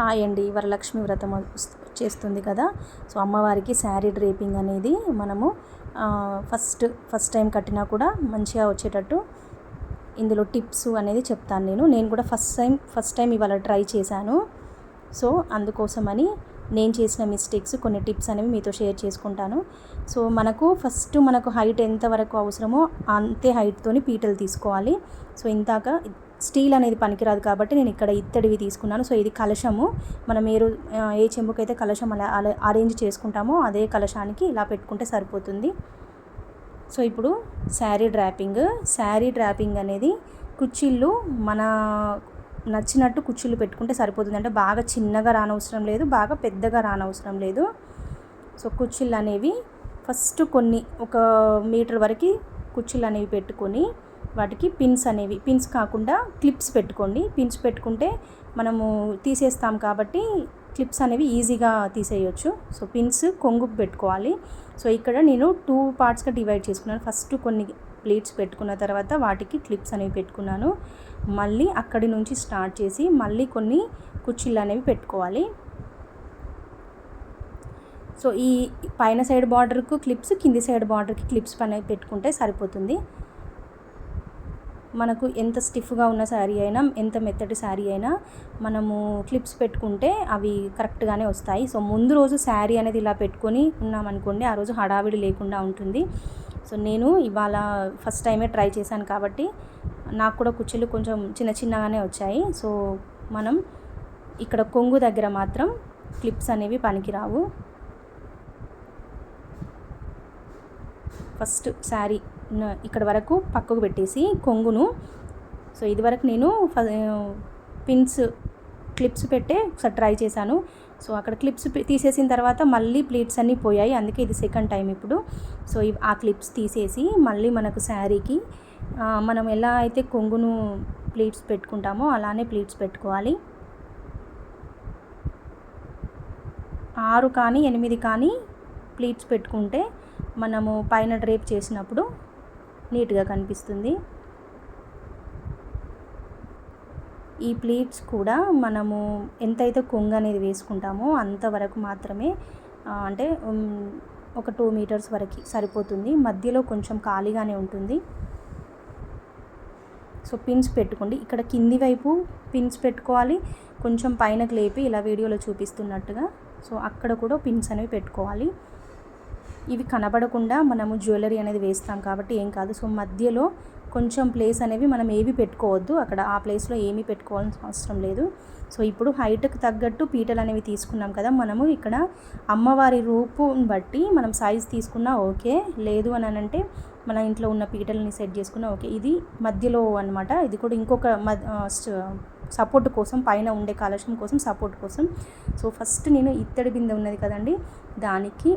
Hi అండి, వరలక్ష్మి వ్రతం చేస్తుంది కదా. సో అమ్మవారికి శారీ డ్రేపింగ్ అనేది మనము ఫస్ట్ టైం కట్టినా కూడా మంచిగా వచ్చేటట్టు ఇందులో టిప్స్ అనేది చెప్తాను. నేను కూడా ఫస్ట్ టైం ఇవాళ ట్రై చేశాను. సో అందుకోసమని నేను చేసిన మిస్టేక్స్ కొన్ని టిప్స్ అనేవి మీతో షేర్ చేసుకుంటాను. సో మనకు హైట్ ఎంతవరకు అవసరమో అంతే హైట్తోని పీటలు తీసుకోవాలి. సో ఇంతాక స్టీల్ అనేది పనికిరాదు కాబట్టి నేను ఇక్కడ ఇత్తడివి తీసుకున్నాను. సో ఇది కలశము. మనం ఏ చెంబుకైతే కలశం అలా అరేంజ్ చేసుకుంటామో అదే కలశానికి ఇలా పెట్టుకుంటే సరిపోతుంది. సో ఇప్పుడు శారీ డ్రాపింగ్ అనేది కుర్చీలు మన నచ్చినట్టు కుర్చీలు పెట్టుకుంటే సరిపోతుంది. అంటే బాగా చిన్నగా రానవసరం లేదు, బాగా పెద్దగా రానవసరం లేదు. సో కుర్చీలు అనేవి ఫస్ట్ ఒక మీటర్ వరకు కుర్చీలు అనేవి పెట్టుకొని వాటికి పిన్స్ కాకుండా క్లిప్స్ పెట్టుకోండి. పిన్స్ పెట్టుకుంటే మనము తీసేస్తాం కాబట్టి క్లిప్స్ అనేవి ఈజీగా తీసేయచ్చు. సో పిన్స్ కొంగుకు పెట్టుకోవాలి. సో ఇక్కడ నేను 2 పార్ట్స్గా డివైడ్ చేసుకున్నాను. ఫస్ట్ కొన్ని ప్లేట్స్ పెట్టుకున్న తర్వాత వాటికి క్లిప్స్ అనేవి పెట్టుకున్నాను. మళ్ళీ అక్కడి నుంచి స్టార్ట్ చేసి మళ్ళీ కొన్ని కుర్చీలు అనేవి పెట్టుకోవాలి. సో ఈ పైన సైడ్ బార్డర్కు క్లిప్స్, కింది సైడ్ బార్డర్కి క్లిప్స్ అనేవి పెట్టుకుంటే సరిపోతుంది. మనకు ఎంత స్టిఫ్గా ఉన్న శారీ అయినా, ఎంత మెత్తటి శారీ అయినా మనము క్లిప్స్ పెట్టుకుంటే అవి కరెక్ట్గానే వస్తాయి. సో ముందు రోజు శారీ అనేది ఇలా పెట్టుకొని ఉన్నామనుకోండి, ఆ రోజు హడావిడి లేకుండా ఉంటుంది. సో నేను ఇవాళ ఫస్ట్ టైమే ట్రై చేశాను కాబట్టి నాకు కూడా కుర్చీలు కొంచెం చిన్నగానే వచ్చాయి. సో మనం ఇక్కడ కొంగు దగ్గర మాత్రం క్లిప్స్ అనేవి పనికిరావు. ఫస్ట్ శారీ ఇక్కడ వరకు పక్కకు పెట్టేసి కొంగును, సో ఇది వరకు నేను క్లిప్స్ పెట్టే ఒకసారి ట్రై చేశాను. సో అక్కడ క్లిప్స్ తీసేసిన తర్వాత మళ్ళీ ప్లేట్స్ అన్నీ పోయాయి, అందుకే ఇది సెకండ్ టైం ఇప్పుడు. సో ఆ క్లిప్స్ తీసేసి మళ్ళీ మనకు శారీకి మనం ఎలా అయితే కొంగును ప్లేట్స్ పెట్టుకుంటామో అలానే ప్లేట్స్ పెట్టుకోవాలి. 6 కానీ 8 కానీ ప్లేట్స్ పెట్టుకుంటే మనము పైన డ్రేప్ చేసినప్పుడు నీట్గా కనిపిస్తుంది. ఈ ప్లేట్స్ కూడా మనము ఎంతైతే కొంగు అనేది వేసుకుంటామో అంతవరకు మాత్రమే, అంటే ఒక 2 మీటర్స్ వరకు సరిపోతుంది. మధ్యలో కొంచెం ఖాళీగానే ఉంటుంది. సో పిన్స్ పెట్టుకోండి. ఇక్కడ కింది వైపు పిన్స్ పెట్టుకోవాలి, కొంచెం పైనకు లేపి ఇలా వీడియోలో చూపిస్తున్నట్టుగా. సో అక్కడ కూడా పిన్స్ అనేవి పెట్టుకోవాలి. ఇవి కనబడకుండా మనము జ్యువెలరీ అనేది వేస్తాం కాబట్టి ఏం కాదు. సో మధ్యలో కొంచెం ప్లేస్ అనేవి మనం ఏవి పెట్టుకోవద్దు, అక్కడ ఆ ప్లేస్లో ఏమీ పెట్టుకోవాల్సిన అవసరం లేదు. సో ఇప్పుడు హైట్కి తగ్గట్టు పీటలు అనేవి తీసుకున్నాం కదా, మనము ఇక్కడ అమ్మవారి రూపుని బట్టి మనం సైజ్ తీసుకున్నా ఓకే, లేదు అని అంటే మన ఇంట్లో ఉన్న పీటలని సెట్ చేసుకున్నా ఓకే. ఇది మధ్యలో అన్నమాట. ఇది కూడా ఇంకొక సపోర్ట్ కోసం, పైన ఉండే కలశం కోసం సపోర్ట్ కోసం. సో ఫస్ట్ నేను ఇత్తడి బిందె ఉన్నది కదండి, దానికి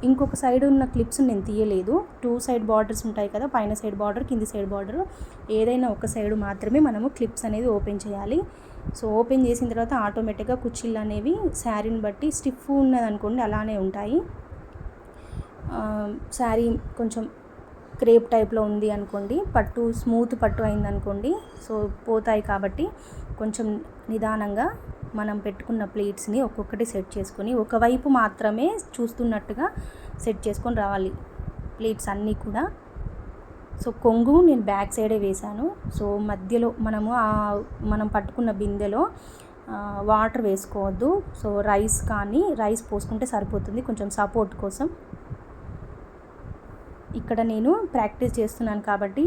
ఇంకొక సైడ్ ఉన్న క్లిప్స్ నేను తీయలేదు. 2 సైడ్ బార్డర్స్ ఉంటాయి కదా, పైన సైడ్ బార్డర్, కింది సైడ్ బార్డర్, ఏదైనా ఒక సైడ్ మాత్రమే మనము క్లిప్స్ అనేది ఓపెన్ చేయాలి. సో ఓపెన్ చేసిన తర్వాత ఆటోమేటిక్గా కుర్చీలు అనేవి శారీని బట్టి స్టిఫ్ ఉన్నదనుకోండి అలానే ఉంటాయి. శారీ కొంచెం క్రేప్ టైప్లో ఉంది అనుకోండి, స్మూత్ పట్టు అయిందనుకోండి, సో పోతాయి. కాబట్టి కొంచెం నిదానంగా మనం పెట్టుకున్న ప్లేట్స్ని ఒక్కొక్కటి సెట్ చేసుకొని ఒకవైపు మాత్రమే చూస్తున్నట్టుగా సెట్ చేసుకొని రావాలి ప్లేట్స్ అన్నీ కూడా. సో కొంగు నేను బ్యాక్ సైడే వేశాను. సో మధ్యలో మనం పట్టుకున్న బిందెలో వాటర్ వేసుకోవద్దు. సో రైస్ పోసుకుంటే సరిపోతుంది, కొంచెం సపోర్ట్ కోసం. ఇక్కడ నేను ప్రాక్టీస్ చేస్తున్నాను కాబట్టి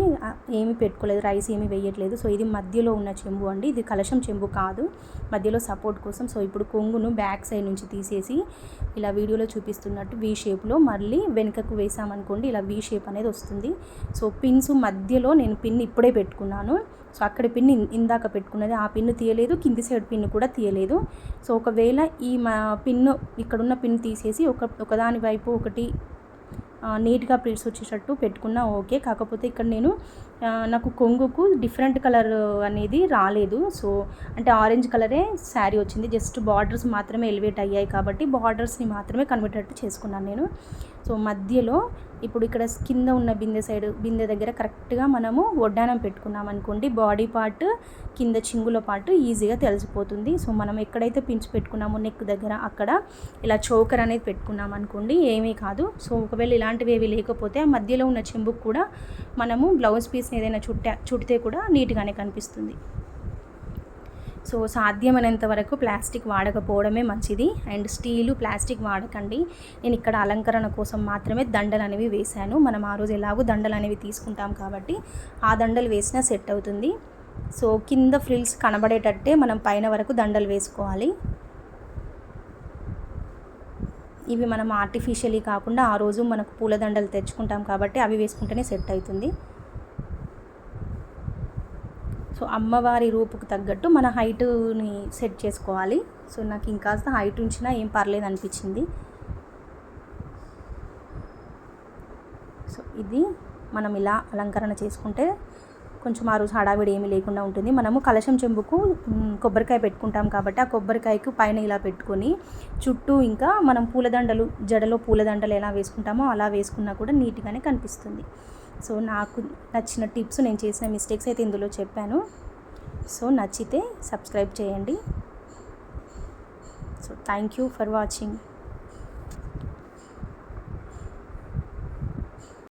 ఏమీ పెట్టుకోలేదు, రైస్ ఏమీ వేయట్లేదు. సో ఇది మధ్యలో ఉన్న చెంబు అండి, ఇది కలశం చెంబు కాదు, మధ్యలో సపోర్ట్ కోసం. సో ఇప్పుడు కొంగును బ్యాక్ సైడ్ నుంచి తీసేసి ఇలా వీడియోలో చూపిస్తున్నట్టు వీ షేప్లో మళ్ళీ వెనుకకు వేసామనుకోండి, ఇలా వీ షేప్ అనేది వస్తుంది. సో పిన్స్ మధ్యలో నేను పిన్ ఇప్పుడే పెట్టుకున్నాను. సో అక్కడ పిన్ ఇందాక పెట్టుకున్నది, ఆ పిన్ను తీయలేదు, కింది సైడ్ పిన్ను కూడా తీయలేదు. సో ఒకవేళ ఈ పిన్ను ఇక్కడున్న పిన్ తీసేసి ఒకదాని వైపు ఒకటి నీట్గా ప్లేట్స్ వచ్చేటట్టు పెట్టుకున్నా ఓకే. కాకపోతే ఇక్కడ నేను నాకు కొంగుకు డిఫరెంట్ కలర్ అనేది రాలేదు. సో అంటే ఆరెంజ్ కలరే శారీ వచ్చింది. జస్ట్ బార్డర్స్ మాత్రమే ఎలివేట్ అయ్యాయి కాబట్టి బార్డర్స్ని మాత్రమే కన్వర్ట్ చేసుకున్నాను నేను. సో మధ్యలో ఇప్పుడు ఇక్కడ కింద ఉన్న బిందె దగ్గర కరెక్ట్గా మనము వడ్డానం పెట్టుకున్నాం అనుకోండి, బాడీ పార్ట్ కింద చింగుల పార్ట్ ఈజీగా తెలిసిపోతుంది. సో మనం ఎక్కడైతే పిన్స్ పెట్టుకున్నామో నెక్ దగ్గర అక్కడ ఇలా చోకర్ అనేది పెట్టుకున్నాం అనుకోండి, ఏమీ కాదు. సో ఒకవేళ ఇలాంటివి ఏవి లేకపోతే ఆ మధ్యలో ఉన్న చెంబుకు కూడా మనము బ్లౌజ్ పీస్ని ఏదైనా చుడితే కూడా నీట్గానే కనిపిస్తుంది. సో సాధ్యమైనంత వరకు ప్లాస్టిక్ వాడకపోవడమే మంచిది. అండ్ స్టీలు, ప్లాస్టిక్ వాడకండి. నేను ఇక్కడ అలంకరణ కోసం మాత్రమే దండలు అనేవి వేశాను. మనం ఆ రోజు ఎలాగో దండలు అనేవి తీసుకుంటాం కాబట్టి ఆ దండలు వేసినా సెట్ అవుతుంది. సో కింద ఫ్రిల్స్ కనబడేటట్టే మనం పైన వరకు దండలు వేసుకోవాలి. ఇవి మనం ఆర్టిఫిషియలీ కాకుండా ఆ రోజు మనకు పూలదండలు తెచ్చుకుంటాం కాబట్టి అవి వేసుకుంటేనే సెట్ అవుతుంది. సో అమ్మవారి రూపుకు తగ్గట్టు మన హైట్ని సెట్ చేసుకోవాలి. సో నాకు ఇంకాస్త హైట్ ఉంచినా ఏం పర్లేదు అనిపించింది. సో ఇది మనం ఇలా అలంకరణ చేసుకుంటే కొంచెం ఆ రోజు హడావిడి ఏమీ లేకుండా ఉంటుంది. మనము కలశం చెంబుకు కొబ్బరికాయ పెట్టుకుంటాం కాబట్టి ఆ కొబ్బరికాయకు పైన ఇలా పెట్టుకొని చుట్టూ ఇంకా మనం పూలదండలు, జడలో పూలదండలు ఎలా వేసుకుంటామో అలా వేసుకున్నా కూడా నీట్గానే కనిపిస్తుంది. సో నాకు నచ్చిన టిప్స్, నేను చేసిన మిస్టేక్స్ అయితే ఇందులో చెప్పాను. సో నచ్చితే సబ్స్క్రైబ్ చేయండి. So thank you for watching.